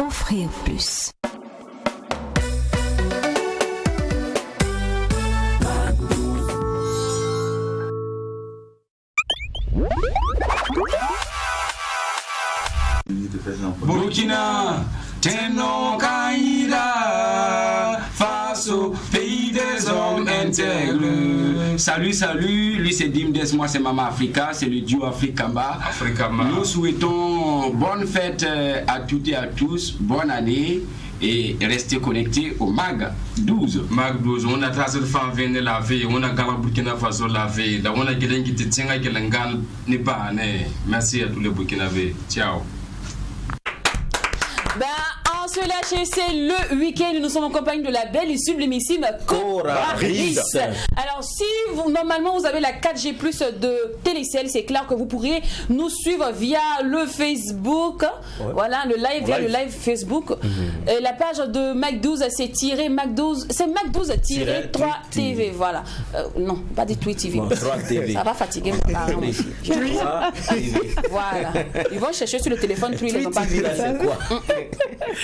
offrir plus. Burkina, Tenno Kaïda, Faso, pays des hommes intègres. Salut, salut, lui c'est Dimdes, moi c'est Mama Africa, c'est le duo Africamba. Nous souhaitons bonne fête à toutes et à tous, bonne année et restez connectés au MAG 12. MAG 12, on a tracé le fan venir la veille, on a Gala Burkina Faso la veille, on a quelqu'un qui te tient à Kelengal, n'est pas né. Merci à tous les Burkinabés. Ciao. Ben, en se lâcher, c'est le week-end. Nous sommes en compagnie de la belle et sublimissime Coraris. Alors, si vous, normalement vous avez la 4G+ de Télécell, c'est clair que vous pourriez nous suivre via le Facebook. Ouais. Voilà, le live, via le live Facebook. Et la page de Mac 12, c'est Mac 12, c'est Mac 12-3 TV. Voilà. Non, pas des Tweet TV. Bon, 3 TV. Ça va fatiguer mon parent aussi. Voilà. Ils vont chercher sur le téléphone, ils n'ont pas vu. C'est quoi?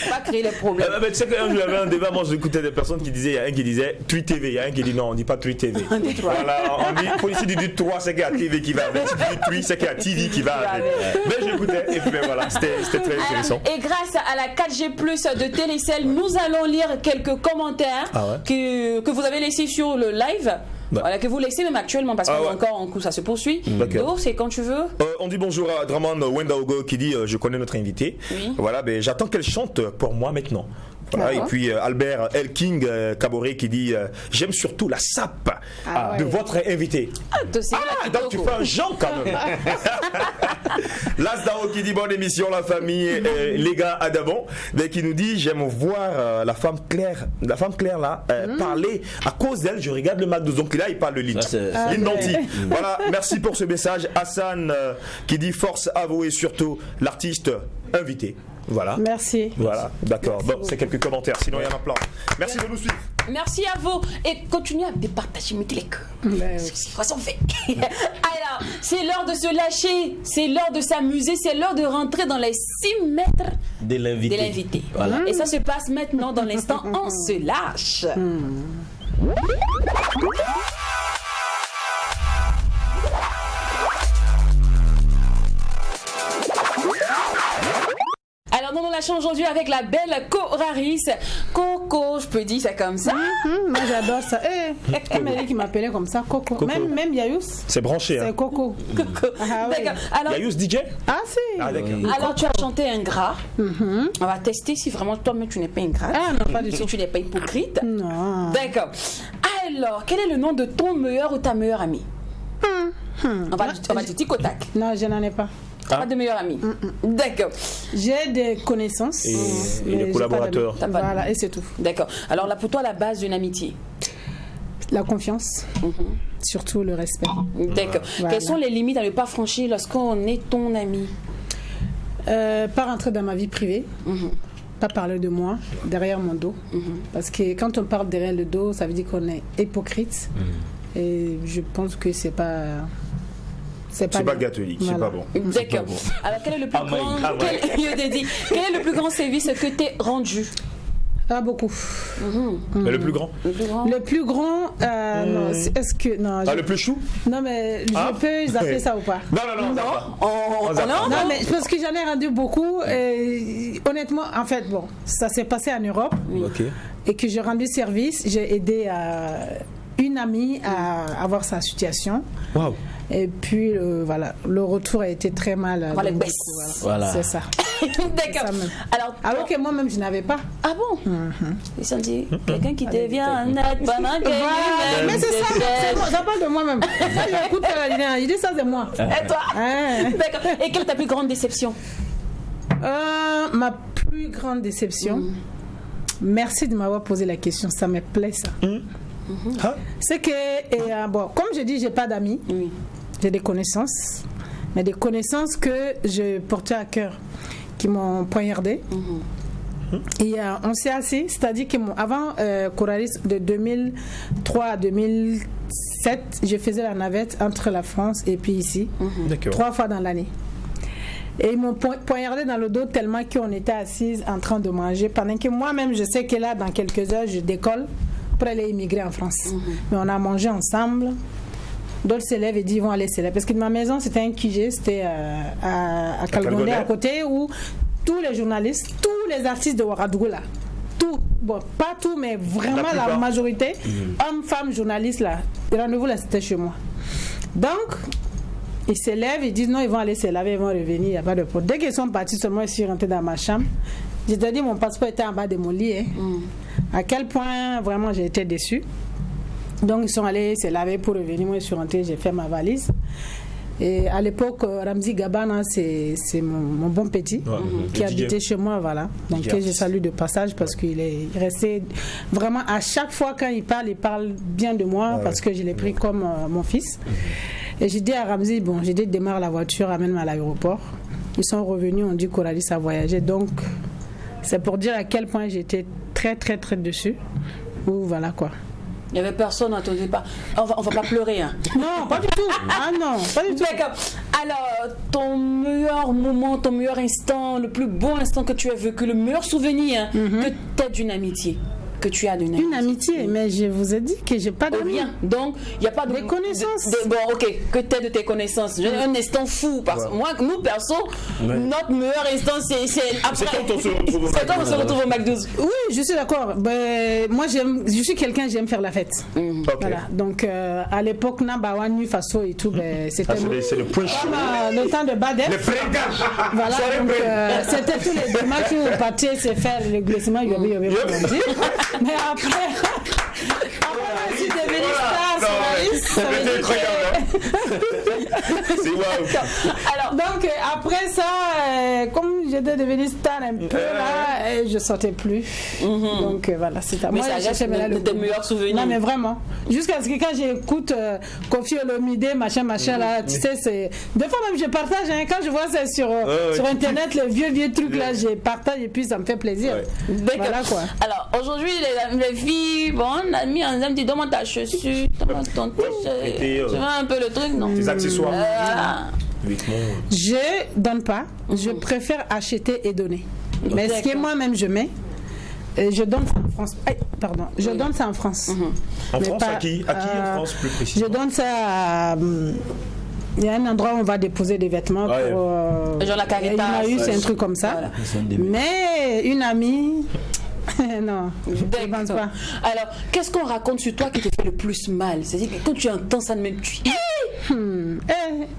Pas créer les problèmes. Mais tu sais qu'un jour j'avais un débat, moi j'écoutais des personnes qui disaient, il y a un qui disait Tweet TV, il y a un qui dit non, on dit pas Tweet TV. Voilà, on dit, faut ici du 3, c'est qu'il y a TV qui va avec. Si tu dis Tweet, c'est qu'il y a TV qui va avec. Mais j'écoutais et puis voilà, c'était très intéressant. Et grâce à la 4G+ de Télécell, nous allons lire quelques commentaires que vous avez laissés sur le live. Voilà, que vous laissez même actuellement parce qu'on est encore en cours, ça se poursuit. Donc c'est quand tu veux. On dit bonjour à Draman Wendaogo qui dit je connais notre invité. Oui. Voilà, ben, j'attends qu'elle chante pour moi maintenant. Voilà, et puis Albert Elking Caboret qui dit j'aime surtout la sape de votre invité. Donc tu fais un Jean quand même. Lasdao qui dit bonne émission la famille les gars Adamon mais qui nous dit j'aime voir la femme Claire là parler à cause d'elle je regarde le Mac 12 donc là il parle de Lynn Danti. Voilà, merci pour ce message. Hassan qui dit force avouée surtout l'artiste invité. Voilà. Merci. Voilà, d'accord. Bon, c'est quelques commentaires, sinon il y en a plein. Merci de nous suivre. Merci à vous. Et continuez à départager mes télécoms. C'est quoi ça fait. Alors, c'est l'heure de se lâcher, c'est l'heure de s'amuser, c'est l'heure de rentrer dans les 6 mètres de l'invité. Voilà. Et ça se passe maintenant dans l'instant. On se lâche. Alors, dans la relâchons aujourd'hui avec la belle Coraris. Coco, je peux dire ça comme ça. Moi j'adore ça. Comme elle qui m'appelait comme ça, Coco. Même Yayous. C'est branché. C'est Coco. D'accord. Alors, Yayous DJ? Ah si. Alors tu as chanté ingrat. On va tester si vraiment toi-même tu n'es pas ingrat. Ah non, pas du tout. Si tu n'es pas hypocrite. Non. D'accord. Alors, quel est le nom de ton meilleur ou ta meilleure amie? On va dire tic au tac. Non, je n'en ai pas. Pas de meilleure amie. D'accord. J'ai des connaissances. Et des collaborateurs. Voilà, et c'est tout. D'accord. Alors là, pour toi, la base d'une amitié? La confiance. Surtout le respect. D'accord. Voilà. Quelles sont les limites à ne pas franchir lorsqu'on est ton ami? Pas rentrer dans ma vie privée. Pas parler de moi derrière mon dos. Parce que quand on parle derrière le dos, ça veut dire qu'on est hypocrite. Et je pense que c'est pas... C'est pas catholique, c'est pas bon. D'accord. Alors quel est le plus grand quel est le plus grand service que t'es rendu? Ah, beaucoup. Mais le plus grand? Le plus grand, non, est-ce que... Non, le plus chou? Non, mais je peux appeler ça ou pas? Non. Non, mais parce que j'en ai rendu beaucoup. Honnêtement, en fait, bon, ça s'est passé en Europe. Et que j'ai rendu service, j'ai aidé une amie à avoir sa situation. Waouh. Et puis, voilà, le retour a été très mal. Voilà. C'est ça. D'accord. Alors que moi-même, je n'avais pas. Ah bon? Ils sont dit, quelqu'un qui devient net pendant que mais c'est ça, ça parle de moi-même. Écoute, je dis ça, c'est moi. Et toi? D'accord. Et quelle est ta plus grande déception? Ma plus grande déception, merci de m'avoir posé la question, ça me plaît ça. C'est que, bon, comme je dis, j'ai pas d'amis, j'ai des connaissances, mais des connaissances que je portais à cœur, qui m'ont poignardé. Et on s'est assis, c'est-à-dire qu'avant Coralis, de 2003 à 2007, je faisais la navette entre la France et puis ici, 3 fois dans l'année. Et ils m'ont poignardé dans le dos tellement qu'on était assises en train de manger, pendant que moi-même, je sais que là, dans quelques heures, je décolle pour aller immigrer en France. Mais on a mangé ensemble. D'autres s'élèvent et disent ils vont aller s'élèver. Parce que ma maison, c'était un QG, c'était à Kalgondé, à côté, où tous les journalistes, tous les artistes de Ouagadougou, là, tout, bon, pas tout, mais vraiment la majorité, hommes, femmes, journalistes, là, le rendez-vous, là, c'était chez moi. Donc, ils s'élèvent, ils disent non, ils vont aller se laver, ils vont revenir, il n'y a pas de problème. Dès qu'ils sont partis, seulement, je suis rentrée dans ma chambre. J'ai dit, mon passeport était en bas de mon lit. À quel point, vraiment, j'ai été déçue. Donc, ils sont allés se laver pour revenir. Moi, je suis rentrée, j'ai fait ma valise. Et à l'époque, Ramzi Gabana, c'est mon bon petit qui habitait chez moi, voilà. Donc, je salue de passage parce qu'il est resté vraiment, à chaque fois quand il parle bien de moi parce que je l'ai pris comme mon fils. Et j'ai dit à Ramzi, bon, j'ai dit démarre la voiture, amène-moi à l'aéroport. Ils sont revenus, on dit Coralis a voyagé. Donc, c'est pour dire à quel point j'étais très, très, très dessus. Ou voilà quoi. Il n'y avait personne, n'attendez pas. On va pas pleurer. Hein. Non, pas du tout. Ah non, pas du tout. D'accord. Alors, ton meilleur moment, ton meilleur instant, le plus beau instant que tu as vécu, le meilleur souvenir que tu as d'une amitié. Que tu as d'une amitié. Une amitié, mais je vous ai dit que j'ai pas d'amis. Donc, il n'y a pas de... Des connaissances. Bon, ok, que tu as de tes connaissances. J'ai un instant fou. Parce que moi, nous, perso, notre meilleur instant, c'est après. C'est quand on se retrouve au McDo. C'est quand on se retrouve au McDo. Oui, je suis d'accord. Ben, moi, je suis quelqu'un, j'aime faire la fête. Voilà. Donc, à l'époque, Nabawa, Nuit Faso et tout, ben, c'était... c'est le point chaud. Le temps de Badef. Les frégages. Voilà, donc, c'était tous les dimanches où on partait se faire le glissement, yobé, mais après, je suis devenue star. C'était incroyable. C'est waouh. Alors, donc, après ça, comme j'étais devenue star un peu là, je sortais plus. Donc, voilà, c'est à moi. Mais ça reste tes meilleurs souvenirs. Non, mais vraiment. Jusqu'à ce que quand j'écoute Kofi Olomide, machin, là, tu sais, c'est. Des fois même, je partage. Quand je vois ça sur Internet, les vieux trucs là, je partage et puis ça me fait plaisir. Voilà quoi. Alors, aujourd'hui, les filles, bon, on a mis en dit demande ta chaussure, demande ton t-shirt. Tu vois un peu le truc, non? Tes accessoires. Je donne pas. Je préfère acheter et donner. Mais ce que moi-même je mets, je donne ça en France. Pardon, je donne ça en France. En France, à qui en France plus précisément? Je donne ça Il y a un endroit où on va déposer des vêtements pour... genre la Caritas. C'est un truc comme ça. Voilà. Mais une amie... non, je ne pense pas. Alors, qu'est-ce qu'on raconte sur toi qui te fait le plus mal? C'est-à-dire que quand tu entends ça, même tu...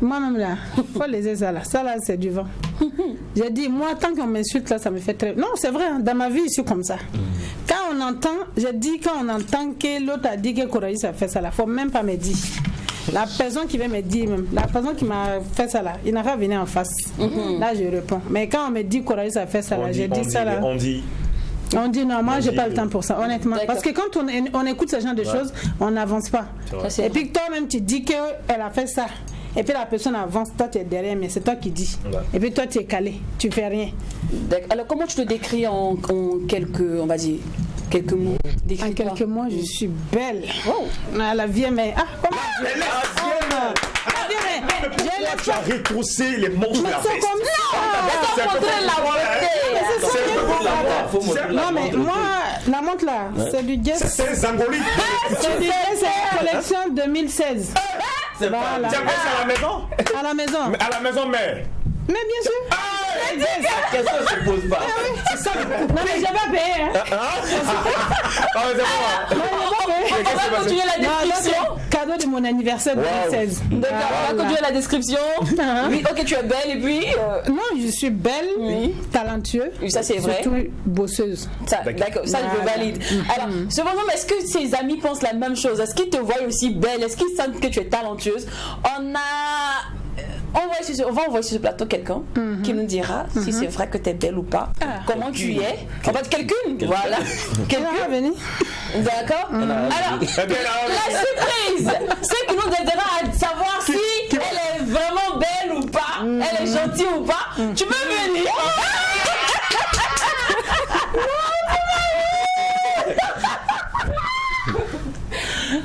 moi-même là, faut laisser ça là. Ça là, c'est du vent. J'ai dit, moi, tant qu'on m'insulte là, ça me fait très... Non, c'est vrai, hein, dans ma vie, je suis comme ça. Quand on entend, j'ai dit, quand on entend que l'autre a dit que Coralie a fait ça là, il ne faut même pas me dire. La personne qui vient me dire, même, la personne qui m'a fait ça là, il n'a pas venu en face. Là, je réponds. Mais quand on me dit Coralie a fait ça là, j'ai dit ça là. On dit non, moi j'ai pas le temps pour ça, honnêtement. Parce que quand on écoute ce genre de choses, on n'avance pas. Et puis toi-même tu dis qu'elle a fait ça. Et puis la personne avance, toi tu es derrière, mais c'est toi qui dis. Et puis toi tu es calé, tu fais rien. Alors comment tu te décris en quelques, on va dire, quelques mots? En quelques mots, je suis belle. Oh, la vieille, mais comment tu as retroussé les manches de la veste. C'est comme ça. Non mais moi, la montre là, c'est du Guess. C'est Zangoli. C'est la collection 2016. Tu as fait ça à la maison? À la maison. À la maison mère. Mais bien sûr. La question ne se pose pas. C'est ça le coup. Non mais j'ai pas payé. On va continuer la description. Cadeau de mon anniversaire 2016. D'accord, on va continuer la description. Oui, ok, tu es belle et puis... Non, je suis belle, talentueuse. Oui, ça c'est vrai. Surtout bosseuse. D'accord, ça je valide. Alors, cependant, est-ce que ses amis pensent la même chose? Est-ce qu'ils te voient aussi belle? Est-ce qu'ils sentent que tu es talentueuse? On va envoyer sur ce plateau quelqu'un qui nous dira si c'est vrai que tu es belle ou pas, comment tu es. En fait, quelqu'un, voilà. Quelqu'un. D'accord. Alors, la surprise, c'est qui nous aidera à savoir si elle est vraiment belle ou pas, elle est gentille ou pas. Tu peux venir. Non,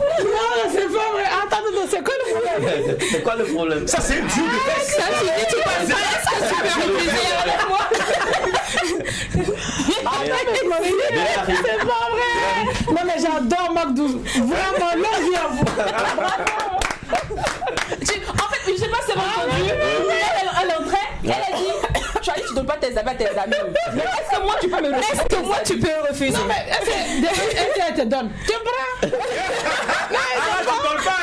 c'est pas vrai. Attends, c'est quoi le problème? C'est quoi le problème? Ça, c'est Dieu de fesses. Ça, tu dis, tu passes pas. Est-ce que tu peux refuser avec moi? C'est pas vrai. Non, mais j'adore Magdou. Vraiment, longue vie à vous. Bravo. En fait, je sais pas si c'est entendu. Elle entrait, elle a dit, Charlie, tu donnes pas tes amis à tes amis. Mais est-ce que moi tu peux me refuser? Est-ce que moi tu peux refuser? Non, mais est-ce qu'elle te donne? Tu prends? Non, elle te donne pas.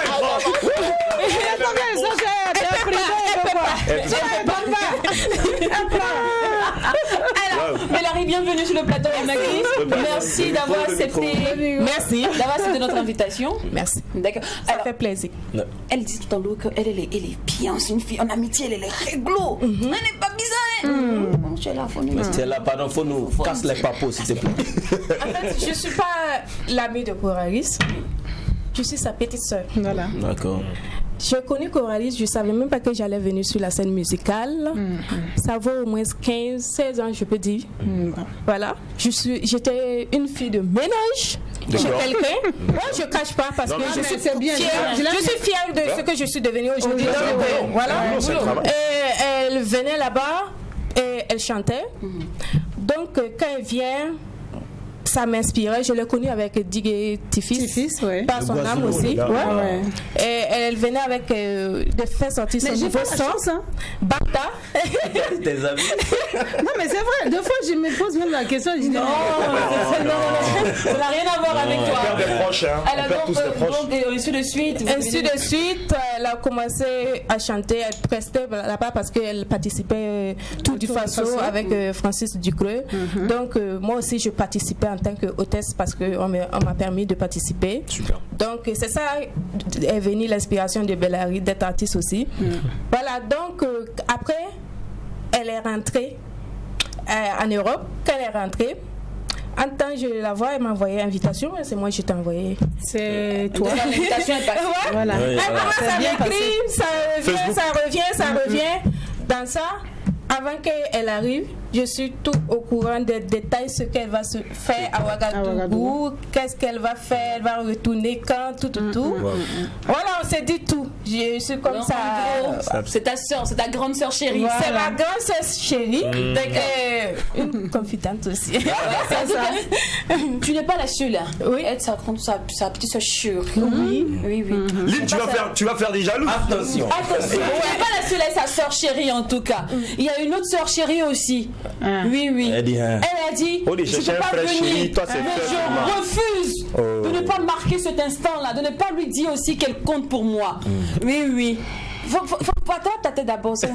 Alors, Mélanie, bienvenue sur le plateau de Magris. Merci d'avoir accepté. Merci d'avoir accepté notre invitation. Merci. D'accord. Ça fait plaisir. Elle dit tout en haut qu'elle est bien, c'est une fille en amitié, elle est réglo. Elle n'est pas bizarre. Tu es là, faut nous. Tu es là, pardon, faut nous casse les papos, s'il te plaît. En fait, je ne suis pas l'amie de Coralie. Je suis sa petite soeur. Voilà. D'accord. J'ai connu Coralie, je ne savais même pas que j'allais venir sur la scène musicale. Ça vaut au moins 15-16 ans, je peux dire. Voilà. J'étais une fille de ménage chez quelqu'un. Moi, je ne cache pas parce que je suis fière de ce que je suis devenue aujourd'hui. Voilà. Et elle venait là-bas et elle chantait. Donc, quand elle vient... Ça m'inspirait, je l'ai connue avec Digue Tifis, par son âme aussi. Et elle venait avec de faire sortir son nouveau son, Bata. Tes amis. Non, mais c'est vrai, deux fois je me pose même la question, je dis non, ça n'a rien à voir avec toi. On perd des proches, hein. Alors, on perd tous des proches. Donc, ainsi de suite, elle a commencé à chanter, elle prestait là-bas parce qu'elle participait tout du façon avec Francis Ducreux. Donc, moi aussi, je participais en tant que hôtesse parce qu'on m'a permis de participer. Super. Donc c'est ça est venue l'inspiration de Bellary d'être artiste aussi. Voilà, donc après elle est rentrée en Europe. Quand elle est rentrée, en temps je la vois, elle m'a envoyé invitation, c'est moi qui t'ai envoyé. C'est toi. L'invitation est passée. Voilà. Elle commence à m'écrire, ça revient. Dans ça, avant qu'elle arrive, je suis tout au courant des détails, ce qu'elle va se faire à Ouagadougou, qu'est-ce qu'elle va faire, elle va retourner quand, tout. Voilà, on s'est dit tout. Je suis comme ça. C'est ta soeur, c'est ta grande soeur chérie. Voilà. C'est ma grande soeur chérie, une confidente aussi. Tu n'es pas la seule. Oui. Elle, sa petite soeur chérie. Oui. Lynn, tu vas faire des jaloux. Attention. Tu n'es pas la seule, sa soeur chérie en tout cas. Il y a une autre soeur chérie aussi. Oui. Elle dit, Elle a dit, je ne peux pas venir, chéri, toi, c'est mais je refuse de ne pas marquer cet instant-là, de ne pas lui dire aussi qu'elle compte pour moi. Oui. Faut attendre ta tête d'abord, faut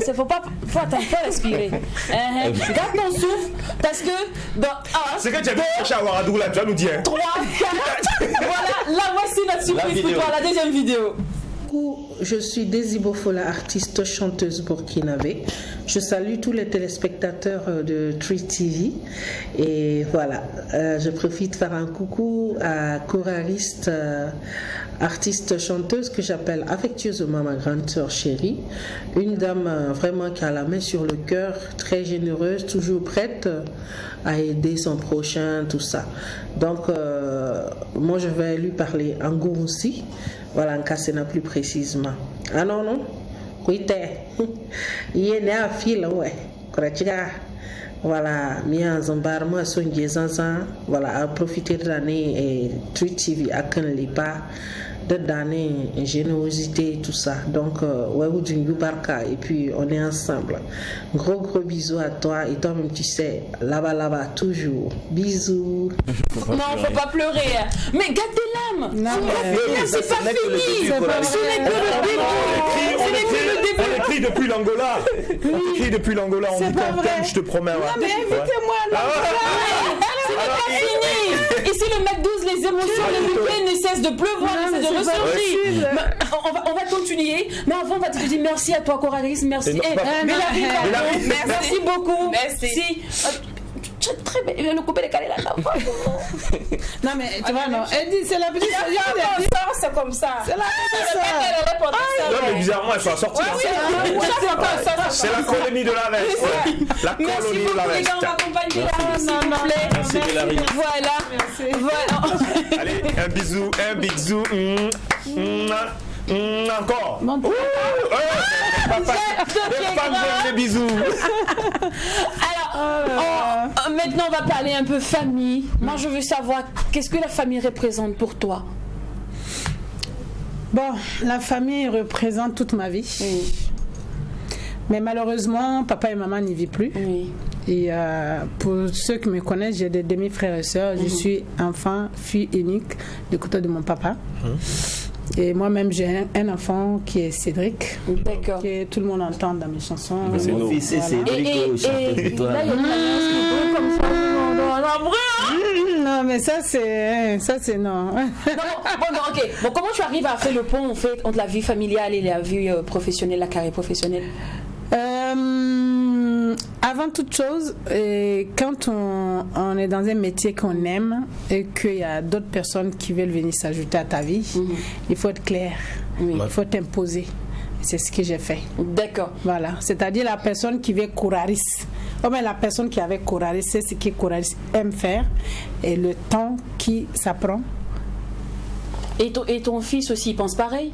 attendre, faut respirer. Garde ton souffle, parce que c'est que tu as vu chercher à Ouagadougou là, tu vas nous dire. 3, 4, voilà, là voici notre surprise pour toi, la deuxième vidéo. Je suis Desi Bofola, artiste chanteuse burkinabé. Je salue tous les téléspectateurs de Tree TV. Et voilà, je profite de faire un coucou à choraliste, artiste chanteuse que j'appelle affectueusement ma grande sœur chérie. Une dame vraiment qui a la main sur le cœur, très généreuse, toujours prête à aider son prochain, tout ça. Donc, moi je vais lui parler en gourou-si. Voilà, en Kassena plus précisément. Ah non. Kuite. Il est à fil, ouais. Voilà, Mia Zambar, moi, son Zanzan. Voilà, à profiter de l'année et Tree TV à Kanlipa. De donner générosité, tout ça. Donc, Barka, et puis on est ensemble. Gros bisous à toi, et toi-même, tu sais, là-bas, toujours. Bisous. Non, faut pas pleurer. Mais garde tes larmes. C'est pas fini. Ce n'est que le début. On écrit depuis l'Angola. On écrit depuis l'Angola. On dit qu'on t'aime, je te promets. Mais invitez-moi là. Ce n'est pas fini. Ici, le Mac 12, les émotions, les week-ends ne cessent de pleuvoir, ne cessent de ressortir. On va continuer, mais avant, on va te dire merci à toi, choraliste. Merci. Merci beaucoup. Merci. Très belle, le coupé décalé là. Non mais tu vois, non, elle dit c'est la petite c'est comme ça. C'est la petite non mais bizarrement elle faut sortir. C'est la colonie de la veste. La colonie de la veste. Merci Bellary. Voilà. Allez, un bisou. Encore. Les femmes aiment les bisous. Alors, maintenant on va parler un peu famille. Moi je veux savoir qu'est-ce que la famille représente pour toi. Bon, la famille représente toute ma vie. Oui. Mais malheureusement, papa et maman n'y vivent plus. Oui. Et pour ceux qui me connaissent, j'ai des demi-frères et sœurs. Je suis fille unique du côté de mon papa. Et moi-même, j'ai un enfant qui est Cédric. D'accord. Que tout le monde entend dans mes chansons. C'est mon fils, c'est Cédric. Et là, il y a une annonce comme ça. Non, mais ça, c'est non. Ok. Bon, comment tu arrives à faire le pont, en fait, entre la vie familiale et la vie professionnelle, la carrière professionnelle? Avant toute chose, quand on est dans un métier qu'on aime et qu'il y a d'autres personnes qui veulent venir s'ajouter à ta vie, il faut être clair, il faut t'imposer. C'est ce que j'ai fait. D'accord. Voilà, c'est-à-dire la personne qui veut Coraris. La personne qui est avec Coraris, c'est ce que Coraris aime faire et le temps qui ça prend. Et ton fils aussi, il pense pareil?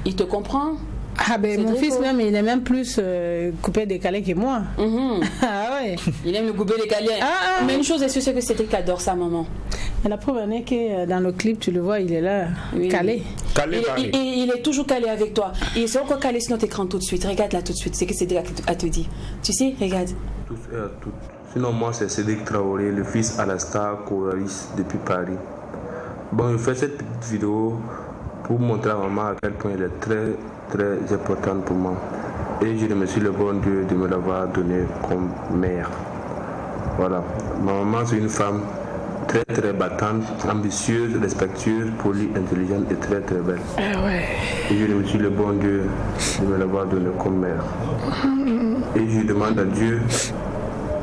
Il te comprend? Ah ben mon fils même, il est même plus coupé décalé que moi. Ah ouais. Il aime le coupé décalé. Mais une chose est sûre, c'est que Cédric adore sa maman. Et la preuve en est que dans le clip, tu le vois, il est là, calé. Il est toujours calé avec toi. Il est encore calé sur notre écran tout de suite. Regarde là tout de suite, c'est que Cédric a te dit. Tu sais, regarde. Tous et à toutes. Sinon, moi, c'est Cédric Traoré, le fils à la star choraliste depuis Paris. Bon, je fais cette petite vidéo pour montrer à maman à quel point elle est très importante pour moi. Et je remercie le bon Dieu de me l'avoir donné comme mère. Voilà. Ma maman, c'est une femme très battante, ambitieuse, respectueuse, polie, intelligente et très belle. Et je remercie le bon Dieu de me l'avoir donné comme mère. Et je demande à Dieu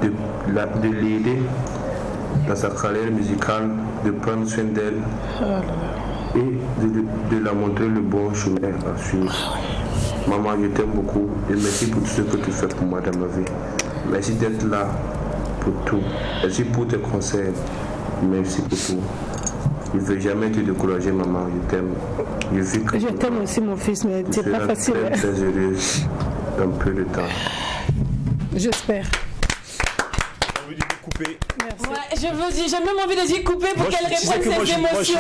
de l'aider dans sa carrière musicale, de prendre soin d'elle et de la montrer le bon chemin à suivre. Maman, je t'aime beaucoup et merci pour tout ce que tu fais pour moi dans ma vie. Merci d'être là pour tout. Merci pour tes conseils. Merci pour tout. Je ne veux jamais te décourager, maman. Je t'aime. Je t'aime aussi, mon fils, mais c'est pas facile. Je serai très heureuse dans peu de temps. J'espère. Couper. Ouais, j'ai même envie de dire couper pour qu'elle reprenne ses émotions.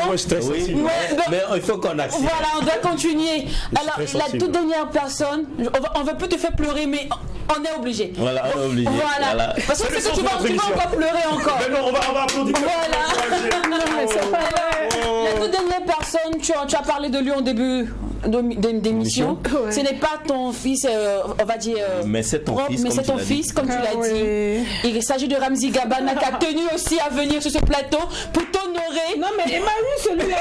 Mais il faut qu'on accepte. Voilà, on doit continuer. Alors, la toute dernière personne, on va plus te faire pleurer, mais on est obligé. Voilà, on est obligé. Voilà. Parce que c'est que tu vas encore pleurer encore. Mais non, on va applaudir. Voilà. La toute dernière personne, tu as parlé de lui en début d'émission. Ce n'est pas ton fils, on va dire. Mais c'est ton fils. Mais c'est ton fils, comme tu l'as dit. Il s'agit de Ramzi Gabana qui a tenu aussi à venir sur ce plateau pour t'honorer. Non, mais il m'a eu celui-là.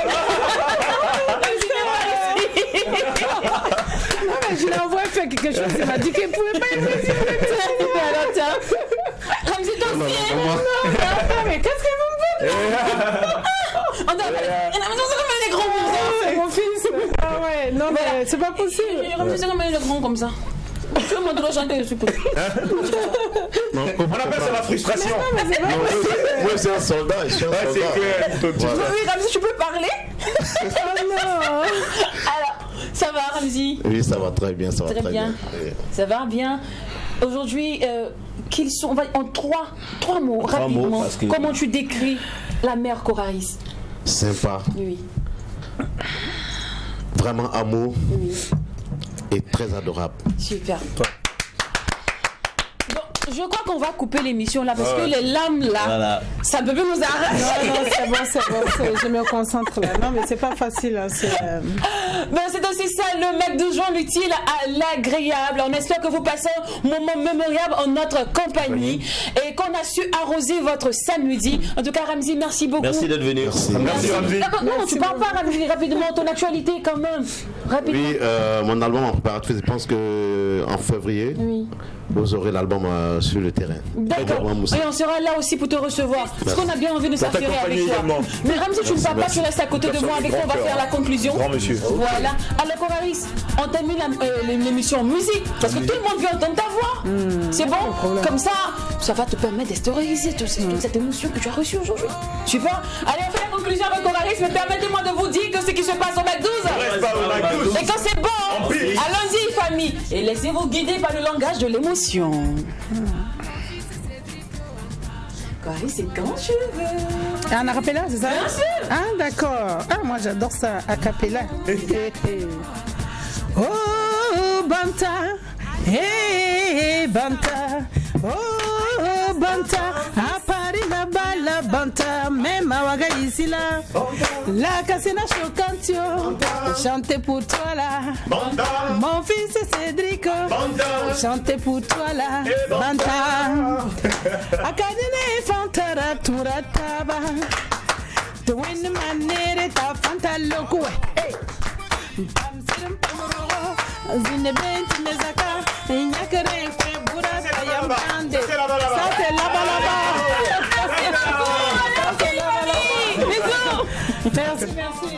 Non, mais je l'ai envoyé faire quelque chose. Il m'a dit qu'il ne pouvait pas y venir. Alors, tiens. Ramzi, ton fils. Non, mais qu'est-ce que vous me faites? On doit les grands comme ça. C'est mon fils. Ah ouais, non, mais c'est pas possible. Ramzi, c'est comme les grands comme ça. Tu veux montrer chanter, je suppose. On appelle ça la frustration. Moi, c'est un soldat. Je suis un soldat. Oui, Ramzi, tu peux parler? Non. Alors, ça va, Ramzi? Oui, ça va très bien. Ça va très bien. Ça va bien. Aujourd'hui, qu'ils sont en trois mots, rapidement. Comment tu décris la mère Coraris? Sympa. Oui. Vraiment amour. Oui. Et très adorable. Super. Bon, je crois qu'on va couper l'émission là parce que les lames là, ça peut plus nous arracher. Non, c'est bon. Je me concentre là. Non, mais c'est pas facile. Hein, Ben, c'est aussi ça, le mec de joint l'utile à l'agréable. On espère que vous passez un moment mémorable en notre compagnie et qu'on a su arroser votre samedi. En tout cas, Ramzi, merci beaucoup. Merci d'être venu. Merci Ramzi. Non, tu parles pas, Ramzi, rapidement, ton actualité quand même. Rapidement. Oui, mon album en préparatif, je pense qu'en février, vous aurez l'album sur le terrain. D'accord. Et on sera là aussi pour te recevoir. Parce qu'on a bien envie de s'affairer avec toi. Mais Ramzi, tu ne pars pas, tu restes à côté de moi. Avec toi, on va faire la conclusion. Grand monsieur. Voilà. Alors, Coraris, on termine l'émission musique. Parce que tout le monde veut entendre ta voix. C'est bon? Comme ça va te permettre d'extérioriser toute cette émotion que tu as reçue aujourd'hui. Super. Allez, on fait la conclusion avec Coraris. Mais permettez-moi de vous dire que ce qui se passe au Mac 12. Et quand c'est bon, allons-y, famille. Et laissez-vous guider par le langage de l'émotion. Coraris, c'est quand tu veux. Un acapella, c'est ça? Bien sûr. Ah, d'accord. Ah, moi, j'adore ça, acapella. Oh, Banta. Hey, Banta. Oh, Banta. À Paris, là-bas, la Banta. Même à Ouaga, ici, là. La Cassina Chocantio. Chanter pour toi, là. Mon fils, c'est Cédric. Chanter pour toi, là. Banta. Akadine, Fantara, Turataba. The wind manere, ta Fanta loco. Hey. Zinebent mezaka, nyakere kwe bura sayambande. Ça c'est là-bas. Bisous. Merci.